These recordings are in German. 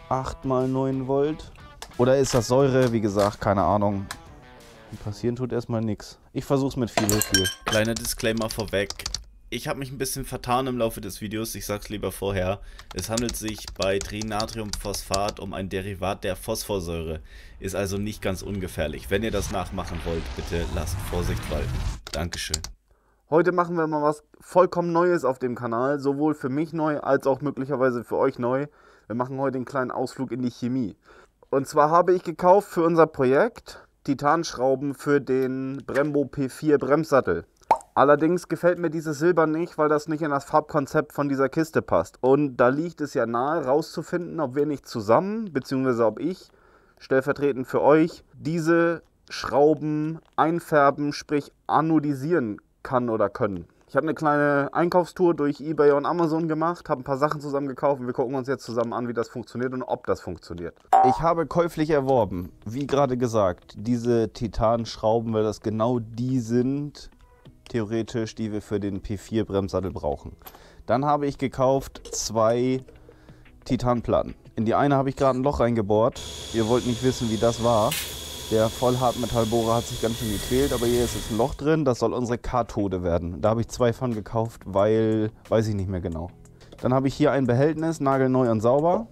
8 mal 9 Volt. Oder ist das Säure? Wie gesagt, keine Ahnung. Passieren tut erstmal nichts. Ich versuch's mit viel Hilfe. Kleiner Disclaimer vorweg. Ich habe mich ein bisschen vertan im Laufe des Videos, ich sag's lieber vorher. Es handelt sich bei Trinatriumphosphat um ein Derivat der Phosphorsäure. Ist also nicht ganz ungefährlich. Wenn ihr das nachmachen wollt, bitte lasst Vorsicht walten. Dankeschön. Heute machen wir mal was vollkommen Neues auf dem Kanal. Sowohl für mich neu, als auch möglicherweise für euch neu. Wir machen heute einen kleinen Ausflug in die Chemie. Und zwar habe ich gekauft für unser Projekt Titanschrauben für den Brembo P4 Bremssattel. Allerdings gefällt mir dieses Silber nicht, weil das nicht in das Farbkonzept von dieser Kiste passt. Und da liegt es ja nahe, rauszufinden, ob wir nicht zusammen, beziehungsweise ob ich, stellvertretend für euch, diese Schrauben einfärben, sprich anodisieren kann oder können. Ich habe eine kleine Einkaufstour durch eBay und Amazon gemacht, habe ein paar Sachen zusammen gekauft und wir gucken uns jetzt zusammen an, wie das funktioniert und ob das funktioniert. Ich habe käuflich erworben, wie gerade gesagt, diese Titanschrauben, weil das genau die sind, theoretisch, die wir für den P4 Bremssattel brauchen. Dann habe ich gekauft 2 Titanplatten. In die eine habe ich gerade ein Loch reingebohrt. Ihr wollt nicht wissen, wie das war. Der Vollhartmetallbohrer hat sich ganz schön gequält, aber hier ist jetzt ein Loch drin. Das soll unsere Kathode werden. Da habe ich 2 von gekauft, weil, weiß ich nicht mehr genau. Dann habe ich hier ein Behältnis, nagelneu und sauber.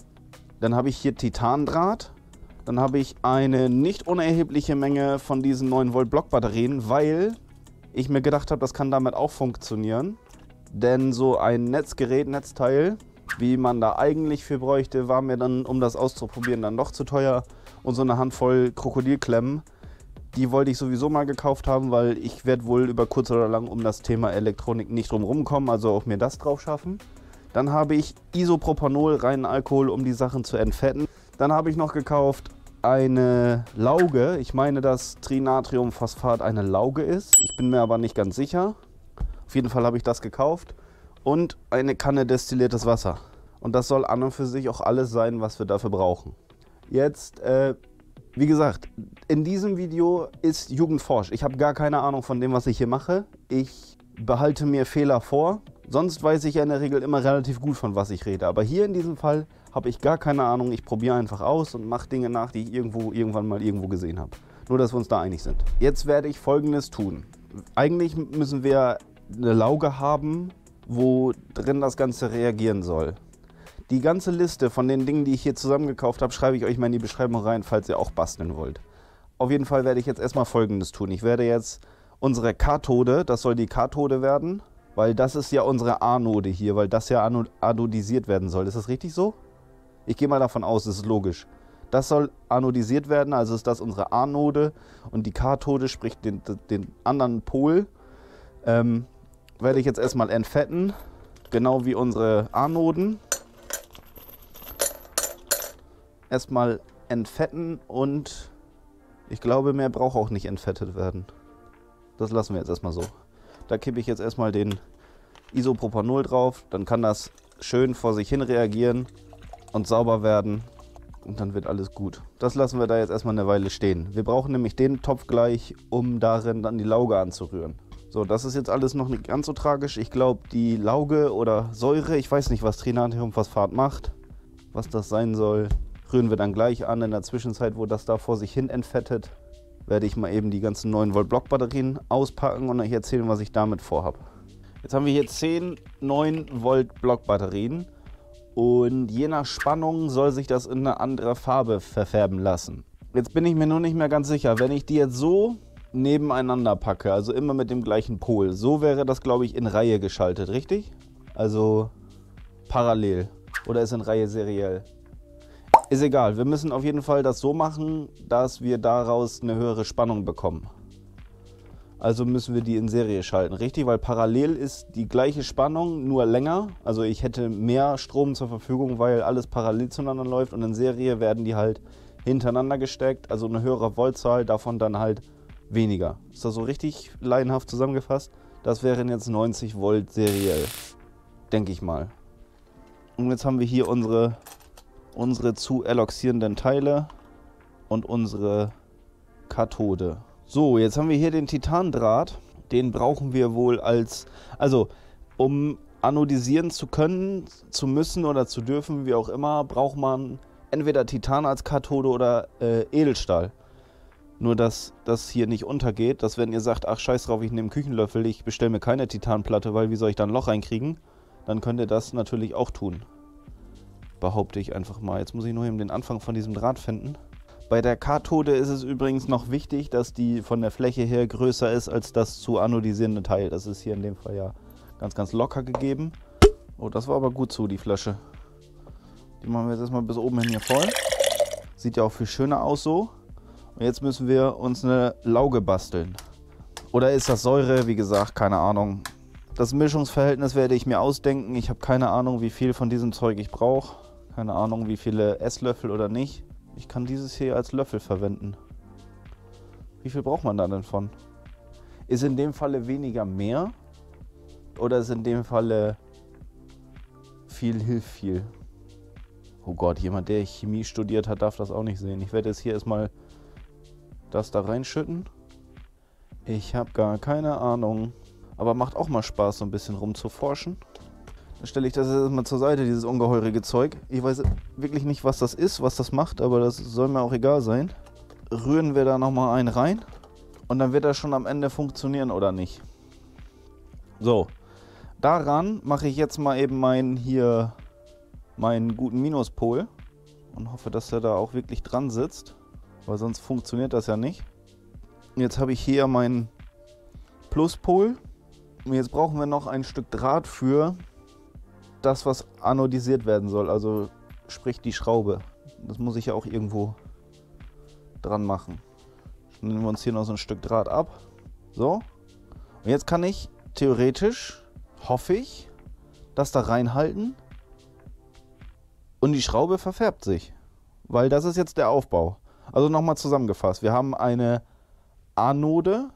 Dann habe ich hier Titandraht. Dann habe ich eine nicht unerhebliche Menge von diesen 9 Volt Blockbatterien, weil ich mir gedacht habe, das kann damit auch funktionieren. Denn so ein Netzgerät, Netzteil, wie man da eigentlich für bräuchte, war mir dann, um das auszuprobieren, dann doch zu teuer. Und so eine Handvoll Krokodilklemmen, die wollte ich sowieso mal gekauft haben, weil ich werde wohl über kurz oder lang um das Thema Elektronik nicht drum rumkommen, also auch mir das drauf schaffen. Dann habe ich Isopropanol, reinen Alkohol, um die Sachen zu entfetten. Dann habe ich noch gekauft eine Lauge. Ich meine, dass Trinatriumphosphat eine Lauge ist. Ich bin mir aber nicht ganz sicher. Auf jeden Fall habe ich das gekauft. Und eine Kanne destilliertes Wasser. Und das soll an und für sich auch alles sein, was wir dafür brauchen. Jetzt, wie gesagt, in diesem Video ist Jugendforsch. Ich habe gar keine Ahnung von dem, was ich hier mache. Ich behalte mir Fehler vor. Sonst weiß ich ja in der Regel immer relativ gut, von was ich rede. Aber hier in diesem Fall habe ich gar keine Ahnung. Ich probiere einfach aus und mache Dinge nach, die ich irgendwann mal irgendwo gesehen habe. Nur, dass wir uns da einig sind. Jetzt werde ich Folgendes tun. Eigentlich müssen wir eine Lauge haben, wo drin das Ganze reagieren soll. Die ganze Liste von den Dingen, die ich hier zusammengekauft habe, schreibe ich euch mal in die Beschreibung rein, falls ihr auch basteln wollt. Auf jeden Fall werde ich jetzt erstmal Folgendes tun. Ich werde jetzt unsere Kathode, das soll die Kathode werden, weil das ist ja unsere Anode hier, weil das ja anodisiert werden soll. Ist das richtig so? Ich gehe mal davon aus, das ist logisch. Das soll anodisiert werden, also ist das unsere Anode und die Kathode, sprich den anderen Pol, werde ich jetzt erstmal entfetten, genau wie unsere Anoden. Erstmal entfetten und ich glaube, mehr braucht auch nicht entfettet werden. Das lassen wir jetzt erstmal so. Da kippe ich jetzt erstmal den Isopropanol drauf, dann kann das schön vor sich hin reagieren und sauber werden und dann wird alles gut. Das lassen wir da jetzt erstmal eine Weile stehen. Wir brauchen nämlich den Topf gleich, um darin dann die Lauge anzurühren. So, das ist jetzt alles noch nicht ganz so tragisch. Ich glaube, die Lauge oder Säure, ich weiß nicht, was Trinatriumphosphat macht, was das sein soll, rühren wir dann gleich an. In der Zwischenzeit, wo das da vor sich hin entfettet, werde ich mal eben die ganzen 9 Volt Blockbatterien auspacken und euch erzählen, was ich damit vorhabe. Jetzt haben wir hier 10 9 Volt Blockbatterien und je nach Spannung soll sich das in eine andere Farbe verfärben lassen. Jetzt bin ich mir nur nicht mehr ganz sicher, wenn ich die jetzt so nebeneinander packe, also immer mit dem gleichen Pol, so wäre das, glaube ich, in Reihe geschaltet, richtig? Also parallel oder ist in Reihe seriell? Ist egal, wir müssen auf jeden Fall das so machen, dass wir daraus eine höhere Spannung bekommen. Also müssen wir die in Serie schalten, richtig? Weil parallel ist die gleiche Spannung, nur länger. Also ich hätte mehr Strom zur Verfügung, weil alles parallel zueinander läuft. Und in Serie werden die halt hintereinander gesteckt, also eine höhere Voltzahl, davon dann halt weniger. Ist das so richtig laienhaft zusammengefasst? Das wären jetzt 90 Volt seriell, denke ich mal. Und jetzt haben wir hier unsere zu eloxierenden Teile und unsere Kathode. So, jetzt haben wir hier den Titandraht. Den brauchen wir wohl also um anodisieren zu können, zu müssen oder zu dürfen, wie auch immer, braucht man entweder Titan als Kathode oder Edelstahl. Nur, dass das hier nicht untergeht, dass wenn ihr sagt, ach scheiß drauf, ich nehme einen Küchenlöffel, ich bestelle mir keine Titanplatte, weil wie soll ich da ein Loch reinkriegen, dann könnt ihr das natürlich auch tun. Behaupte ich einfach mal. Jetzt muss ich nur eben den Anfang von diesem Draht finden. Bei der Kathode ist es übrigens noch wichtig, dass die von der Fläche her größer ist als das zu anodisierende Teil. Das ist hier in dem Fall ja ganz, ganz locker gegeben. Oh, das war aber gut so, die Flasche. Die machen wir jetzt erstmal bis oben hin hier voll. Sieht ja auch viel schöner aus so. Und jetzt müssen wir uns eine Lauge basteln. Oder ist das Säure? Wie gesagt, keine Ahnung. Das Mischungsverhältnis werde ich mir ausdenken. Ich habe keine Ahnung, wie viel von diesem Zeug ich brauche. Keine Ahnung, wie viele Esslöffel oder nicht. Ich kann dieses hier als Löffel verwenden. Wie viel braucht man da denn von? Ist in dem Falle weniger mehr? Oder ist in dem Falle viel hilft viel? Oh Gott, jemand, der Chemie studiert hat, darf das auch nicht sehen. Ich werde jetzt hier erstmal das da reinschütten. Ich habe gar keine Ahnung. Aber macht auch mal Spaß, so ein bisschen rumzuforschen. Dann stelle ich das jetzt mal zur Seite, dieses ungeheurige Zeug. Ich weiß wirklich nicht, was das ist, was das macht, aber das soll mir auch egal sein. Rühren wir da nochmal einen rein und dann wird das schon am Ende funktionieren oder nicht. So, daran mache ich jetzt mal eben meinen guten Minuspol und hoffe, dass er da auch wirklich dran sitzt, weil sonst funktioniert das ja nicht. Jetzt habe ich hier meinen Pluspol und jetzt brauchen wir noch ein Stück Draht für das, was anodisiert werden soll, also sprich die Schraube. Das muss ich ja auch irgendwo dran machen. Dann nehmen wir uns hier noch so ein Stück Draht ab. So. Und jetzt kann ich theoretisch, hoffe ich, das da reinhalten und die Schraube verfärbt sich. Weil das ist jetzt der Aufbau. Also nochmal zusammengefasst. Wir haben eine Anode.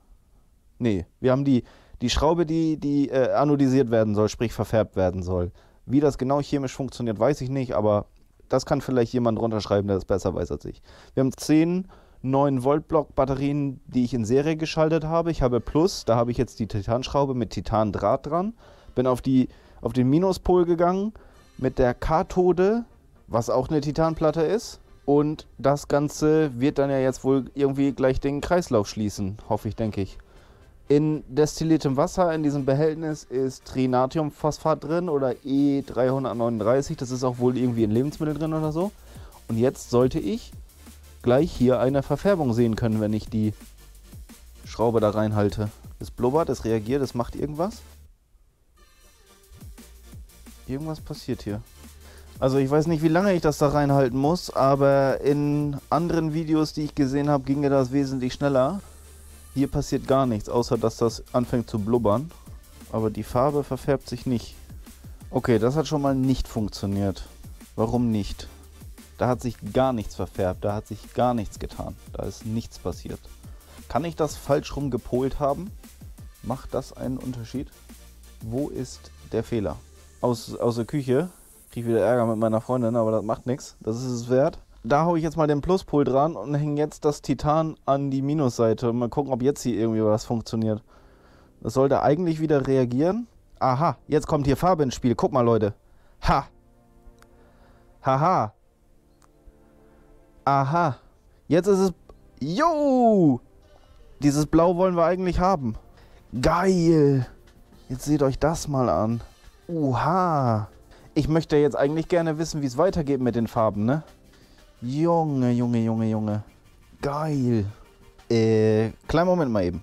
Nee, wir haben die Schraube, die anodisiert werden soll, sprich verfärbt werden soll. Wie das genau chemisch funktioniert, weiß ich nicht, aber das kann vielleicht jemand runterschreiben, der das besser weiß als ich. Wir haben 10 9-Volt-Block-Batterien, die ich in Serie geschaltet habe. Ich habe Plus, da habe ich jetzt die Titanschraube mit Titandraht dran. Bin auf den Minuspol gegangen mit der Kathode, was auch eine Titanplatte ist. Und das Ganze wird dann ja jetzt wohl irgendwie gleich den Kreislauf schließen, hoffe ich, denke ich. In destilliertem Wasser, in diesem Behältnis, ist Trinatriumphosphat drin oder E339. Das ist auch wohl irgendwie in Lebensmitteln drin oder so. Und jetzt sollte ich gleich hier eine Verfärbung sehen können, wenn ich die Schraube da reinhalte. Es blubbert, es reagiert, es macht irgendwas. Irgendwas passiert hier. Also ich weiß nicht, wie lange ich das da reinhalten muss, aber in anderen Videos, die ich gesehen habe, ging das wesentlich schneller. Hier passiert gar nichts, außer dass das anfängt zu blubbern. Aber die Farbe verfärbt sich nicht. Okay, das hat schon mal nicht funktioniert. Warum nicht? Da hat sich gar nichts verfärbt, da hat sich gar nichts getan. Da ist nichts passiert. Kann ich das falsch rum gepolt haben? Macht das einen Unterschied? Wo ist der Fehler? Aus der Küche. Kriege wieder Ärger mit meiner Freundin, aber das macht nichts. Das ist es wert. Da haue ich jetzt mal den Pluspol dran und hänge jetzt das Titan an die Minusseite. Und mal gucken, ob jetzt hier irgendwie was funktioniert. Das sollte eigentlich wieder reagieren. Aha, jetzt kommt hier Farbe ins Spiel. Guck mal, Leute. Ha! Haha! Aha! Jetzt ist es... Jo! Dieses Blau wollen wir eigentlich haben. Geil! Jetzt seht euch das mal an. Oha! Ich möchte jetzt eigentlich gerne wissen, wie es weitergeht mit den Farben, ne? Junge, Junge, Junge, Junge. Geil. Kleinen Moment mal eben.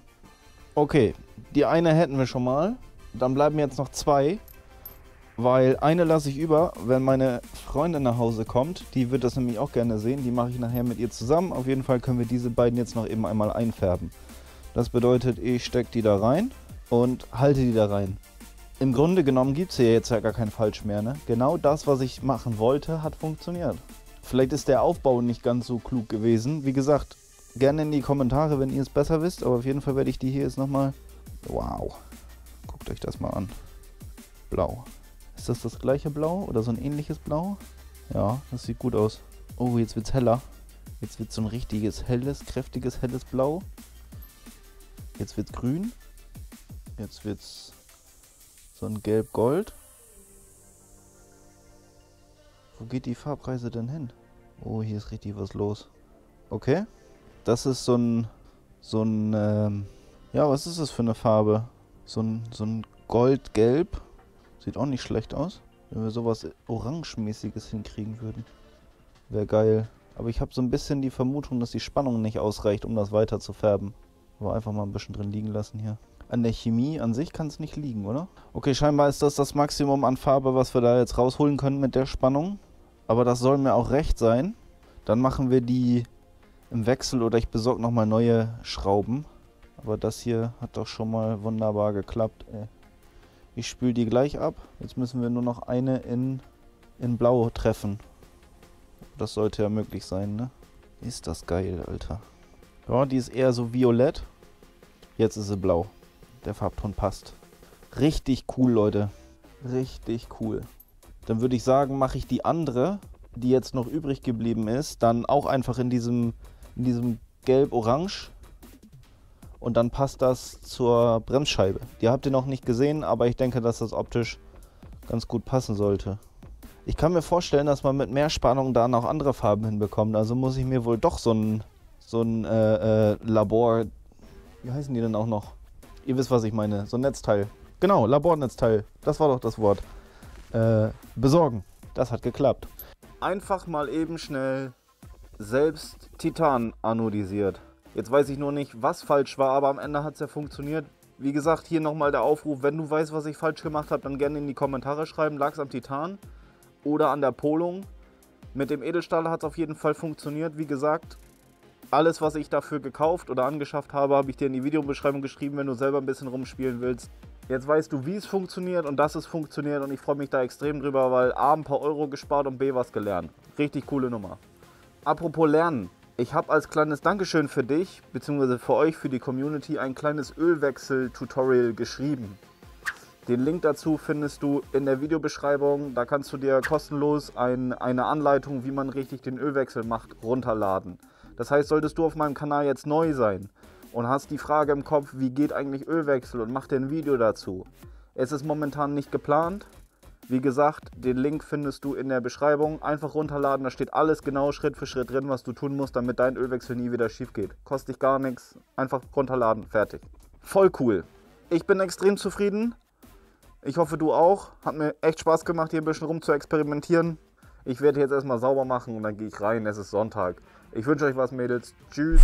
Okay, die eine hätten wir schon mal. Dann bleiben jetzt noch 2. Weil eine lasse ich über, wenn meine Freundin nach Hause kommt. Die wird das nämlich auch gerne sehen. Die mache ich nachher mit ihr zusammen. Auf jeden Fall können wir diese beiden jetzt noch eben einmal einfärben. Das bedeutet, ich stecke die da rein und halte die da rein. Im Grunde genommen gibt es hier jetzt ja gar kein Falsch mehr, ne? Genau das, was ich machen wollte, hat funktioniert. Vielleicht ist der Aufbau nicht ganz so klug gewesen. Wie gesagt, gerne in die Kommentare, wenn ihr es besser wisst. Aber auf jeden Fall werde ich die hier jetzt nochmal... Wow. Guckt euch das mal an. Blau. Ist das das gleiche Blau oder so ein ähnliches Blau? Ja, das sieht gut aus. Oh, jetzt wird's heller. Jetzt wird so ein richtiges helles, kräftiges, helles Blau. Jetzt wird's grün. Jetzt wird's so ein gelb-gold. Wo geht die Farbreise denn hin? Oh, hier ist richtig was los. Okay. Das ist ja, was ist das für eine Farbe? So ein Goldgelb. Sieht auch nicht schlecht aus. Wenn wir sowas Orangemäßiges hinkriegen würden. Wäre geil. Aber ich habe so ein bisschen die Vermutung, dass die Spannung nicht ausreicht, um das weiter zu färben. Aber einfach mal ein bisschen drin liegen lassen hier. An der Chemie an sich kann es nicht liegen, oder? Okay, scheinbar ist das Maximum an Farbe, was wir da jetzt rausholen können mit der Spannung. Aber das soll mir auch recht sein. Dann machen wir die im Wechsel oder ich besorge nochmal neue Schrauben. Aber das hier hat doch schon mal wunderbar geklappt. Ich spüle die gleich ab. Jetzt müssen wir nur noch eine in Blau treffen. Das sollte ja möglich sein, ne? Ist das geil, Alter. Ja, die ist eher so violett. Jetzt ist sie blau. Der Farbton passt. Richtig cool, Leute. Richtig cool. Dann würde ich sagen, mache ich die andere, die jetzt noch übrig geblieben ist, dann auch einfach in diesem Gelb-Orange. Und dann passt das zur Bremsscheibe. Die habt ihr noch nicht gesehen, aber ich denke, dass das optisch ganz gut passen sollte. Ich kann mir vorstellen, dass man mit mehr Spannung da noch andere Farben hinbekommt. Also muss ich mir wohl doch so ein Labor... Wie heißen die denn auch noch? Ihr wisst, was ich meine. So ein Netzteil. Genau, Labornetzteil. Das war doch das Wort. Besorgen. Das hat geklappt. Einfach mal eben schnell selbst Titan anodisiert. Jetzt weiß ich nur nicht, was falsch war, aber am Ende hat es ja funktioniert. Wie gesagt, hier nochmal der Aufruf, wenn du weißt, was ich falsch gemacht habe, dann gerne in die Kommentare schreiben. Lag es am Titan oder an der Polung? Mit dem Edelstahl hat es auf jeden Fall funktioniert. Wie gesagt, alles, was ich dafür gekauft oder angeschafft habe, habe ich dir in die Videobeschreibung geschrieben, wenn du selber ein bisschen rumspielen willst. Jetzt weißt du, wie es funktioniert und dass es funktioniert und ich freue mich da extrem drüber, weil A, ein paar Euro gespart und B, was gelernt. Richtig coole Nummer. Apropos Lernen. Ich habe als kleines Dankeschön für dich, beziehungsweise für euch, für die Community, ein kleines Ölwechsel-Tutorial geschrieben. Den Link dazu findest du in der Videobeschreibung. Da kannst du dir kostenlos eine Anleitung, wie man richtig den Ölwechsel macht, runterladen. Das heißt, solltest du auf meinem Kanal jetzt neu sein und hast die Frage im Kopf, wie geht eigentlich Ölwechsel und mach dir ein Video dazu. Es ist momentan nicht geplant. Wie gesagt, den Link findest du in der Beschreibung. Einfach runterladen, da steht alles genau Schritt für Schritt drin, was du tun musst, damit dein Ölwechsel nie wieder schief geht. Kostet dich gar nichts. Einfach runterladen, fertig. Voll cool. Ich bin extrem zufrieden. Ich hoffe, du auch. Hat mir echt Spaß gemacht, hier ein bisschen rum zu experimentieren. Ich werde jetzt erstmal sauber machen und dann gehe ich rein. Es ist Sonntag. Ich wünsche euch was, Mädels. Tschüss.